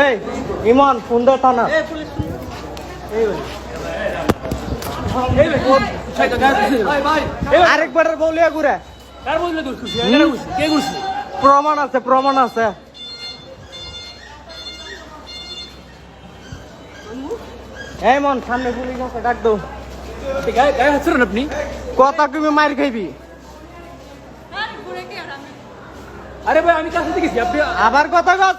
এই ইমন ফোন দাও থানা আরেকবার বলিয়া ঘুরে প্রমাণ আছে প্রমাণ আছে এই মন সামনে পুলিশ আছে ডাক দাও আপনি কথা তুমি মার খাইবি আরে ভাই আমি কাছে গেছি আপনি আবার কথা কত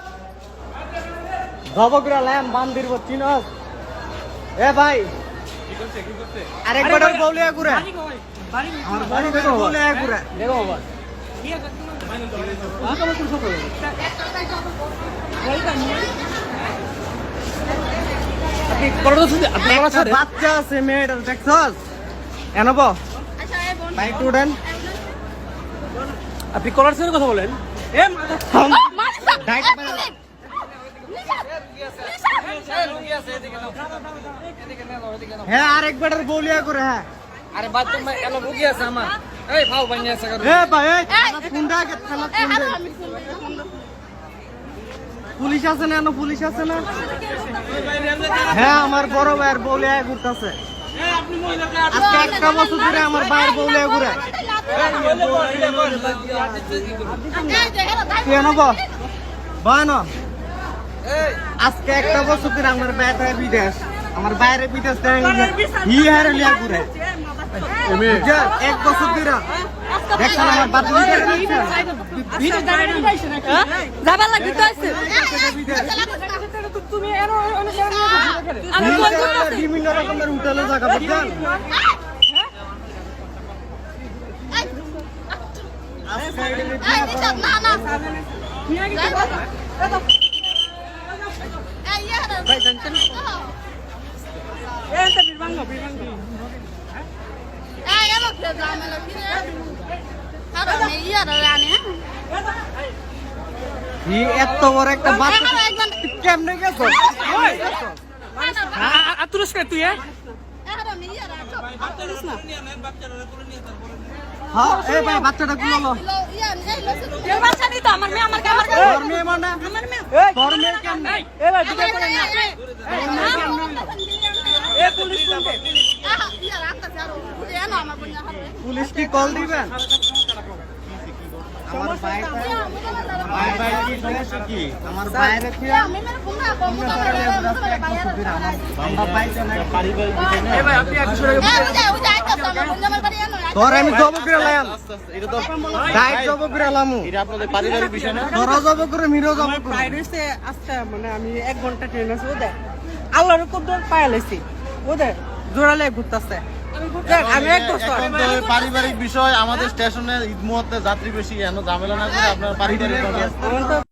ধবকরা ল্যাম বান্দির চিনস এ ভাই আরেকবার বলিয়া ঘুরে আমার বাড়ি থেকে বলিয়া ঘুরে দেখো বাবা বাচ্চা আছে মেয়েটার দেখছস এনব ভাই স্টুডেন্ট আপনি কলার সাথে কথা বলেন হ্যাঁ আরেকবার বলিয়া করে হ্যাঁ আরে বাদ তো এলো ভুগি আছে আমার এই ভাও বানিয়ে আছে এ ভাই এই ফোনটা কে থানা ফোন দে পুলিশ আছে না পুলিশ আছে না হ্যাঁ আমার বড় ভাইয়ের বলিয়া ঘুরতেছে আজকে একটা বছর ধরে আমার ভাইয়ের বলিয়া ঘুরে কেন ভাই না আজকে একটা বছর ধরে আমার ভাইয়ের বিদেশ আমার বাইরে বিদেশ হি হারে লিয়া ঘুরে এক বছর ধরে দেখছেন আমার বাচ্চা যাবার লাগবে তো আছে তুমি আমি কল করতেছি বিভিন্ন রকমের হোটেলে জায়গা বুঝছেন এত বড় একটা বাচ্চা কেমনে গেছো তুরস্ক তুই হ্যাঁ এই ভাই বাচ্চাটা গুলো বাচ্চা নিত আমার মেয়ে আমার তোর মেয়ে মানে তোর মেয়ে কেমনে এ ভাই বিকার করেন না এ পুলিশ শুনবে পুলিশ কি কল দিবেন আমার ভাই কি সমস্যা কি আমার ভাইরে কি আমরা ভাই জানা পারিবারিক এ ভাই আপনি একটু সরে তোর আমি জব করে লাম এটা তো ডাইট জব করে লামু এটা আপনাদের পারিবারিক বিষয় না তোর জব করে মিরো জব করে বাইরেছে আজকে মানে আমি 1 ঘন্টা ট্রেন আছে ওদের আল্লাহর কদর পায়ালেছি ওদের জোড়ালে ঘুরতেছে আমি 1 বছর আপনাদের পারিবারিক বিষয় আমাদের স্টেশনে ঈদ মুহূর্তে যাত্রী বেশি ঝামেলা না করে আপনার পারিবারিক